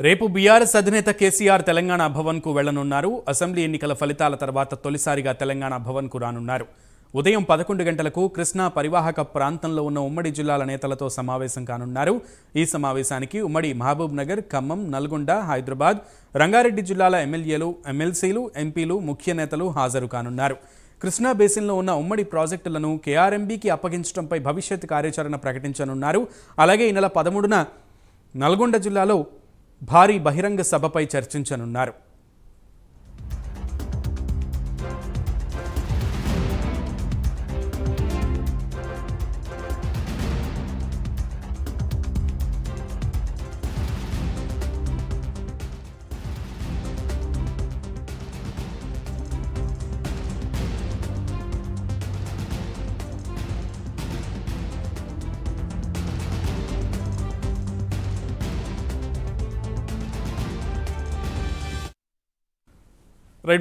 రేపు బీఆర్ఎస్ అధినేత కేసీఆర్ తెలంగాణ భవన్కు వెళ్లనున్నారు. అసెంబ్లీ ఎన్నికల ఫలితాల తర్వాత తొలిసారిగా తెలంగాణ భవన్కు రానున్నారు. ఉదయం 11 గంటలకు కృష్ణా పరివాహక ప్రాంతంలో ఉన్న ఉమ్మడి జిల్లాల నేతలతో సమావేశం కానున్నారు. ఈ సమావేశానికి ఉమ్మడి మహబూబ్ నగర్, ఖమ్మం, నల్గొండ, హైదరాబాద్, రంగారెడ్డి జిల్లాల ఎమ్మెల్యేలు, ఎమ్మెల్సీలు, ఎంపీలు, ముఖ్య నేతలు హాజరు కానున్నారు. కృష్ణా బేసిన్లో ఉన్న ఉమ్మడి ప్రాజెక్టులను కేఆర్ఎంబీకి అప్పగించడంపై భవిష్యత్ కార్యాచరణ ప్రకటించనున్నారు. అలాగే ఈ నెల 13న నల్గొండ జిల్లాలో భారీ బహిరంగ సభపై చర్చించనున్నారు.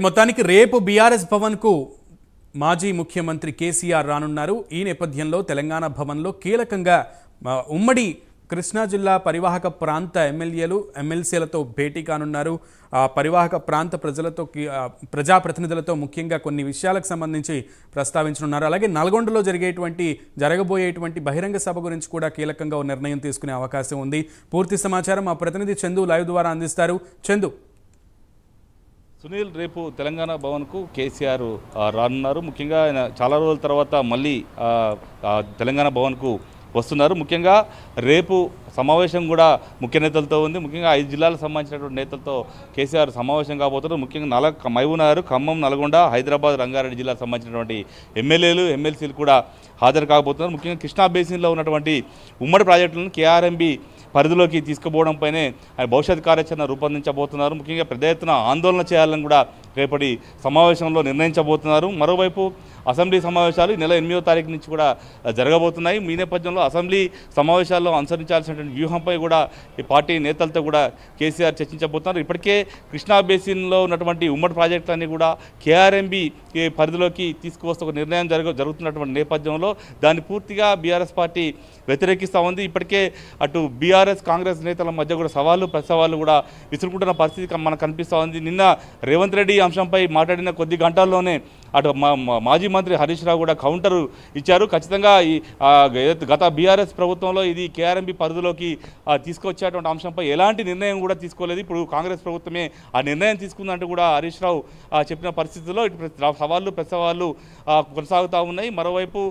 మొత్తానికి రేపు బీఆర్ఎస్ భవన్కు మాజీ ముఖ్యమంత్రి కేసీఆర్ రానున్నారు. ఈ నేపథ్యంలో తెలంగాణ భవన్లో కీలకంగా ఉమ్మడి కృష్ణా జిల్లా పరివాహక ప్రాంత ఎమ్మెల్యేలు, ఎమ్మెల్సీలతో భేటీ కానున్నారు. పరివాహక ప్రాంత ప్రజాప్రతినిధులతో ముఖ్యంగా కొన్ని విషయాలకు సంబంధించి ప్రస్తావించనున్నారు. అలాగే నల్గొండలో జరగబోయేటువంటి బహిరంగ సభ గురించి కూడా కీలకంగా నిర్ణయం తీసుకునే అవకాశం ఉంది. పూర్తి సమాచారం మా ప్రతినిధి చందు లైవ్ ద్వారా అందిస్తారు. చందు. సునీల్, రేపు తెలంగాణ భవన్కు కేసీఆర్ రానున్నారు. ముఖ్యంగా ఆయన చాలా రోజుల తర్వాత మళ్ళీ తెలంగాణ భవన్కు వస్తున్నారు. ముఖ్యంగా రేపు సమావేశం కూడా ముఖ్య నేతలతో ఉంది. ముఖ్యంగా 5 జిల్లాలకు సంబంధించినటువంటి నేతలతో కేసీఆర్ సమావేశం కాబోతున్నారు. ముఖ్యంగా మహబూబ్ నగర్, ఖమ్మం, నల్గొండ, హైదరాబాద్, రంగారెడ్డి జిల్లాకు సంబంధించినటువంటి ఎమ్మెల్యేలు, ఎమ్మెల్సీలు కూడా హాజరు కాబోతున్నారు. ముఖ్యంగా కృష్ణా బేసిన్లో ఉన్నటువంటి ఉమ్మడి ప్రాజెక్టులను కేఆర్ఎంబీ పరిధిలోకి తీసుకుపోవడంపైనే ఆయన భవిష్యత్ కార్యాచరణ రూపొందించబోతున్నారు. ముఖ్యంగా పెద్ద ఎత్తున ఆందోళన చేయాలని కూడా రేపటి సమావేశంలో నిర్ణయించబోతున్నారు. మరోవైపు అసెంబ్లీ సమావేశాలు నెల 8వ తారీఖు నుంచి కూడా జరగబోతున్నాయి. ఈ నేపథ్యంలో అసెంబ్లీ సమావేశాల్లో అనుసరించాల్సినటువంటి వ్యూహంపై కూడా ఈ పార్టీ నేతలతో కూడా కేసీఆర్ చర్చించబోతున్నారు. ఇప్పటికే కృష్ణా బేసిన్లో ఉన్నటువంటి ఉమ్మడి ప్రాజెక్టులన్నీ కూడా కేఆర్ఎంబీ పరిధిలోకి తీసుకువస్తే ఒక నిర్ణయం జరుగుతున్నటువంటి నేపథ్యంలో దాన్ని పూర్తిగా బీఆర్ఎస్ పార్టీ వ్యతిరేకిస్తూ ఉంది. ఇప్పటికే అటు బీఆర్ఎస్, కాంగ్రెస్ నేతల మధ్య కూడా ప్రతి సవాళ్ళు కూడా విసురుకుంటున్న పరిస్థితి మనకు కనిపిస్తూ ఉంది. నిన్న రేవంత్ రెడ్డి అంశంపై మాట్లాడిన కొద్ది గంటల్లోనే అటు మాజీ మంత్రి హరీష్ రావు కూడా కౌంటర్ ఇచ్చారు. ఖచ్చితంగా ఈ గత బీఆర్ఎస్ ప్రభుత్వంలో ఇది కేఆర్ఎంబీ పరిధిలోకి తీసుకొచ్చేటువంటి అంశంపై ఎలాంటి నిర్ణయం కూడా తీసుకోలేదు. ఇప్పుడు కాంగ్రెస్ ప్రభుత్వమే ఆ నిర్ణయం తీసుకుందంటూ కూడా హరీష్ రావు చెప్పిన పరిస్థితుల్లో ఇటు ప్రతి సవాళ్ళు కొనసాగుతూ ఉన్నాయి. మరోవైపు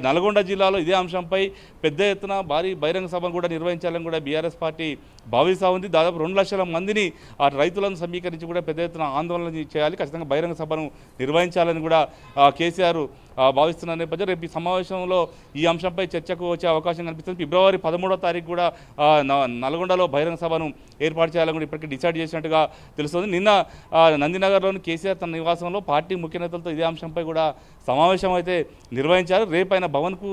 నల్గొండ జిల్లాలో ఇదే అంశంపై పెద్ద ఎత్తున భారీ బహిరంగ సభను కూడా నిర్వహించాలని కూడా బీఆర్ఎస్ పార్టీ భావిస్తూ ఉంది. దాదాపు 2 లక్షల మందిని ఆ రైతులను సమీకరించి కూడా పెద్ద ఎత్తున ఆందోళన చేయాలి, ఖచ్చితంగా బహిరంగ సభను నిర్వహించాలని కూడా కేసీఆర్ భావిస్తున్న నేపథ్యంలో రేపు ఈ సమావేశంలో ఈ అంశంపై చర్చకు వచ్చే అవకాశం కనిపిస్తుంది. ఫిబ్రవరి 13వ తారీఖు కూడా నల్గొండలో బహిరంగ సభను ఏర్పాటు చేయాలని కూడా ఇప్పటికీ డిసైడ్ చేసినట్టుగా తెలుస్తుంది. నిన్న నందినగర్లోని కేసీఆర్ తన నివాసంలో పార్టీ ముఖ్య నేతలతో ఇదే అంశంపై కూడా సమావేశం అయితే నిర్వహించారు. రేపు ఆయన భవన్కు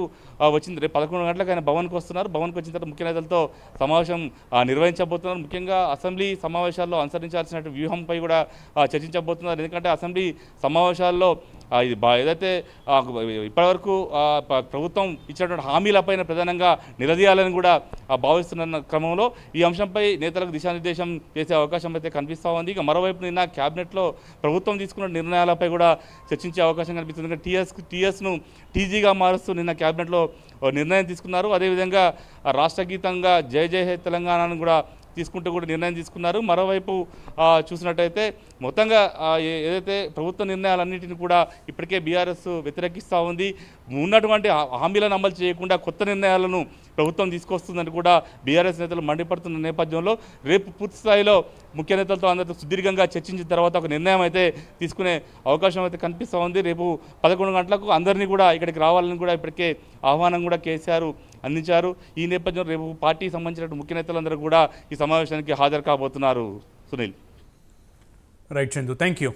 వచ్చింది. రేపు 11 గంటలకు ఆయన భవన్కు వస్తున్నారు. భవన్కు వచ్చిన తర్వాత ముఖ్య నేతలతో సమావేశం నిర్వహించబోతున్నారు. ముఖ్యంగా అసెంబ్లీ సమావేశాల్లో అనుసరించాల్సిన వ్యూహంపై కూడా చర్చించబోతున్నారు. ఎందుకంటే అసెంబ్లీ సమావేశాల్లో ఏదైతే ఇప్పటివరకు ప్రభుత్వం ఇచ్చినటువంటి హామీలపైన ప్రధానంగా నిలదీయాలని కూడా భావిస్తున్న క్రమంలో ఈ అంశంపై నేతలకు దిశానిర్దేశం చేసే అవకాశం అయితే కనిపిస్తూ ఉంది. ఇక మరోవైపు నిన్న క్యాబినెట్లో ప్రభుత్వం తీసుకున్న నిర్ణయాలపై కూడా చర్చించే అవకాశం కనిపిస్తుంది. టీఎస్ను టీజీగా మారుస్తూ నిన్న క్యాబినెట్లో నిర్ణయం తీసుకున్నారు. అదేవిధంగా రాష్ట్ర గీతంగా జై జై హే తెలంగాణను కూడా తీసుకుంటూ కూడా నిర్ణయం తీసుకున్నారు. మరోవైపు చూసినట్టయితే మొత్తంగా ఏదైతే ప్రభుత్వ నిర్ణయాలన్నింటినీ కూడా ఇప్పటికే బీఆర్ఎస్ వ్యతిరేకిస్తూ ఉంది. ఉన్నటువంటి హామీలను అమలు చేయకుండా కొత్త నిర్ణయాలను ప్రభుత్వం తీసుకొస్తుందని కూడా బీఆర్ఎస్ నేతలు మండిపడుతున్న నేపథ్యంలో రేపు పూర్తి స్థాయిలో ముఖ్య నేతలతో అందరితో సుదీర్ఘంగా చర్చించిన తర్వాత ఒక నిర్ణయం అయితే తీసుకునే అవకాశం అయితే కనిపిస్తూ ఉంది. రేపు 11 గంటలకు అందరినీ కూడా ఇక్కడికి రావాలని కూడా ఇప్పటికే ఆహ్వానం కూడా కేసీఆర్ అందించారు. ఈ నేపథ్యంలో రేపు పార్టీకి సంబంధించిన ముఖ్య నేతలందరూ కూడా ఈ సమావేశానికి హాజరు కాబోతున్నారు. Sunil. Right Chandu, thank you.